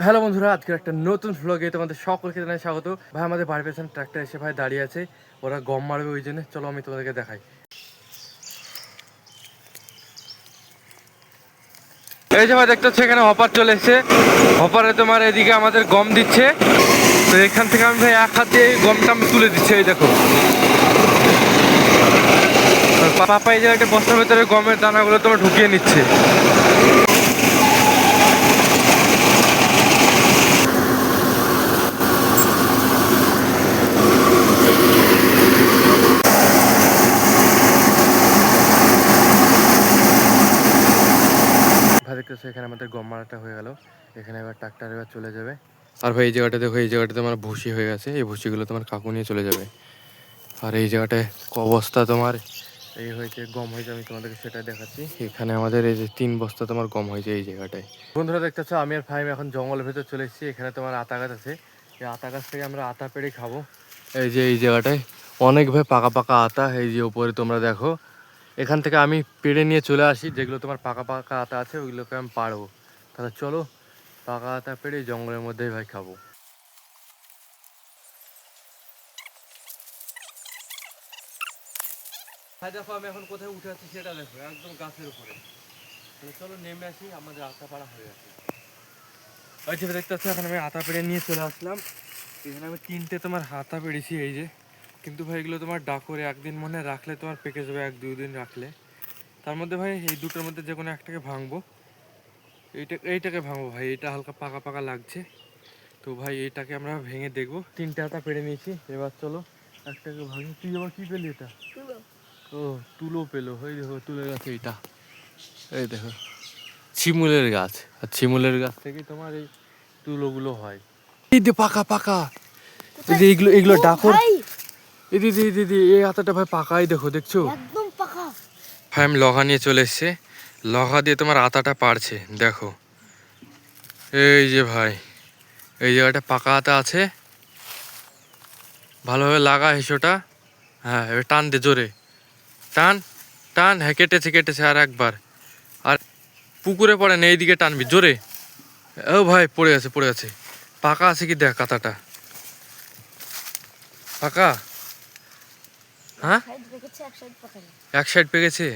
Hello বন্ধুরা, আজকের একটা নতুন ভ্লগে তোমাদের সকলকে জানাই স্বাগত। ভাই আমাদের বাড়ির পেছনে ট্রাক্টর এসে ভাই দাঁড়িয়ে আছে, ওরা গম মারবে ওই জন্য। চলো আমি তোমাদেরকে দেখাই। এই যে ভাই দেখতে হচ্ছে এখানে হপার চলে এসছে। হপারে তোমার এদিকে আমাদের গম দিচ্ছে। তো এখান থেকে আমি ভাই এক হাত দিয়ে গমটা আমি তুলে দিচ্ছি। এই দেখো পাপা এই জায়গাটা বস্তার ভেতরে গমের দানাগুলো তোমার ঢুকিয়ে নিচ্ছে। ভাই দেখতেছো এখানে আমাদের গম মারাটা হয়ে গেল। এখানে এবার ট্রাক্টর এবার চলে যাবে। আর ভাই এই জায়গাটা দেখো, এই জায়গাটা তোমার ভুসি হয়ে গেছে। এই ভুসিগুলো তোমার কাকু নিয়ে চলে যাবে। আর এই জায়গাটায় অবস্থা তোমার এই হয়েছে, গম হয়েছে, আমি তোমাদেরকে সেটা দেখাচ্ছি। এখানে আমাদের এই যে 3 বস্তা তোমার গম হয়েছে এই জায়গাটায়। বন্ধুরা দেখতেছো আমি আর ফাহিম এখন জঙ্গলের ভেতর চলে এসেছি। এখানে তোমার আতা গাছ আছে, এই আতা গাছ থেকে আমরা আতা পেড়ে খাবো। এই যে এই জায়গাটায় অনেক ভাই পাকা পাকা আতা, এই যে উপরে তোমরা দেখো। এখান থেকে আমি পেড়ে নিয়ে চলে আসি, যেগুলো তোমার পাকা পাকা আতা আছে ওইগুলোকে আমি পাড়বো। তাহলে চলো পাকা আতা পেড়ে জঙ্গলের মধ্যেই ভাই খাবো। ভাই দেখো আমি এখন কোথায় উঠে আছি সেটা দেখো, একদম গাছের উপরে। চলো নেমে আসি, আমাদের আতা পাড়া হয়ে গেছে। ওই যে দেখতে পাচ্ছি এখন আমি আতা পেড়ে নিয়ে চলে আসলাম। এখানে আমি 3টে তোমার আতা পেড়েছি এই যে। কিন্তু ভাই এগুলো তোমার ডাকরে একদিন মনে রাখলে তোমার পেকে যাবে, 1-2 দিন রাখলে। তার মধ্যে ভাই এই দুটোর মধ্যে যে কোনো একটাকে ভাঙবো। এইটাকে ভাঙবো ভাই, এটা হালকা পাকা পাকা লাগছে। তো ভাই এইটাকে আমরা ভেঙে দেখবো। 3টে আতা পেড়ে নিয়েছি, এবার চলো একটাকে ভাঙি। তুই আবার কি পেলি? এটা ও তুলো পেলো। ওই দেখো তুলে গেছে এটা, এই দেখো শিমুলের গাছ। আর শিমুলের গাছ থেকে তোমার এই তুলোগুলো হয়। এই যে পাকা পাকা, এই যে এগুলো এগুলো ডাকর। এই দিদি দিদি এই আতাটা ভাই পাকাই দেখো, দেখছো একদম পাকা। ভাই আমি লগা নিয়ে চলে এসছে, লগা দিয়ে তোমার আতাটা পারছে দেখো। এই যে ভাই এই জায়গাটা পাকা আতা আছে, ভালোভাবে লাগা হেসোটা। হ্যাঁ এবার টান দে জোরে, টান টান। হ্যাঁ কেটেছে কেটেছে, আর একবার। আর পুকুরে পড়ে না, এইদিকে টানবি জোরে। ও ভাই পড়ে আছে পড়ে আছে। পাকা আছে কি দেখ আতাটা, পাকা। হ্যাঁ এক সাইড পেকেছে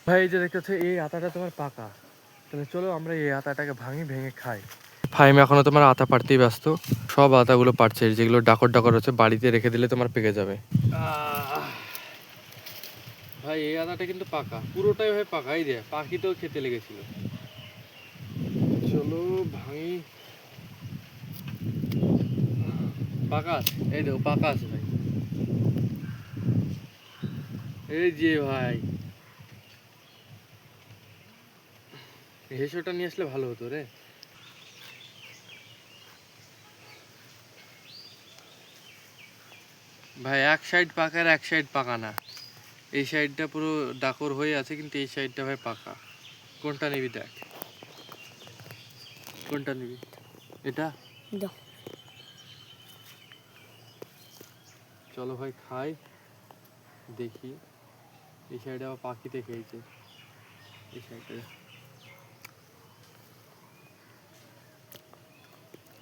ভাই। এই যে দেখতেছো এই আতাটা তোমার পাকা। তাহলে চলো আমরা এই আতাটাকে ভাঙি, ভেঙে খাই। ফাইম এখনো তোমার আতা পাড়তেই ব্যস্ত। সব আতাগুলো পাড়ছে, যেগুলো ডাকর ডাকর হচ্ছে বাড়িতে রেখে দিলে তোমার পেকে যাবে। ভাই এই আতাটা কিন্তু পাকা, পুরোটাই ভাই পাকা। এই যে পাখিতেও খেতে লেগেছিল। চলো ভাঙি। পাকা আছে, এই দেখো পাকা আছে ভাই। এই যে ভাই হেসোটা নিয়ে আসলে ভালো হতো রে। ভাই এক সাইড পাকা আর এক সাইড পাকা না। এই সাইডটা পুরো ডাকর হয়ে আছে, কিন্তু এই সাইডটা ভাই পাকা। কোনটা নিবি দেখ, কোনটা নিবি? এটা চলো ভাই খাই দেখি। এই সাইডে আবার পাখিতে খেয়েছে। এই সাইডে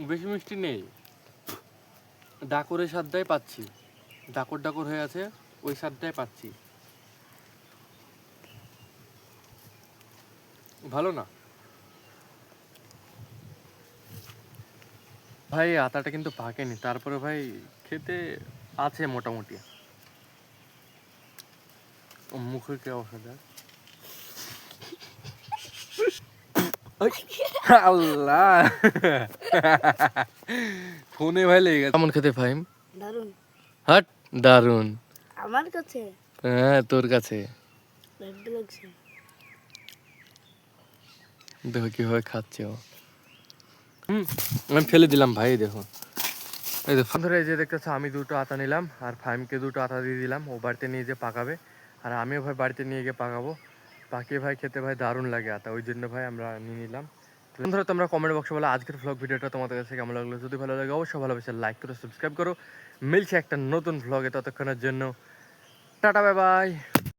বেশি মিষ্টি নেই, ডাকরের স্বাদটাই পাচ্ছি। ডাকর ডাকর হয়ে আছে, ওই স্বাদটাই পাচ্ছি। ভালো না ভাই, আতাটা কিন্তু পাকেনি, তারপরে ভাই খেতে আছে মোটামুটি। মুখের কি অবস্থা দেখ। আল্লাহ ফোনে ভাই লেগে গেছে। কেমন খেতে ফাহিম? দারুন। হাট দারুন আমার কাছে। হ্যাঁ তোর কাছে দেখো কিভাবে খাচ্ছে ও। আমি ফেলে দিলাম ভাই, দেখো এই দেখো। এই যে দেখতেছো আমি 2টো আতা নিলাম, আর ফাহিমকে 2টো আতা দিয়ে দিলাম। ও বাড়িতে নিয়ে যে পাকাবে, আর আমিও ভাই বাড়িতে নিয়ে গিয়ে পাকাবো। পাকিয়ে ভাই খেতে ভাই দারুণ লাগে আতা, ওই জন্য ভাই আমরা নিয়ে নিলাম। বন্ধুরা তোমরা কমেন্ট বক্সে বলো আজকের ভ্লগ ভিডিওটা তোমাদের কাছে কেমন লাগলো। যদি ভালো লাগে অবশ্যই ভালোবেসে লাইক করো, সাবস্ক্রাইব করো। মিলছে একটা নতুন ভ্লগে, ততক্ষণের জন্য টাটা বাই বাই।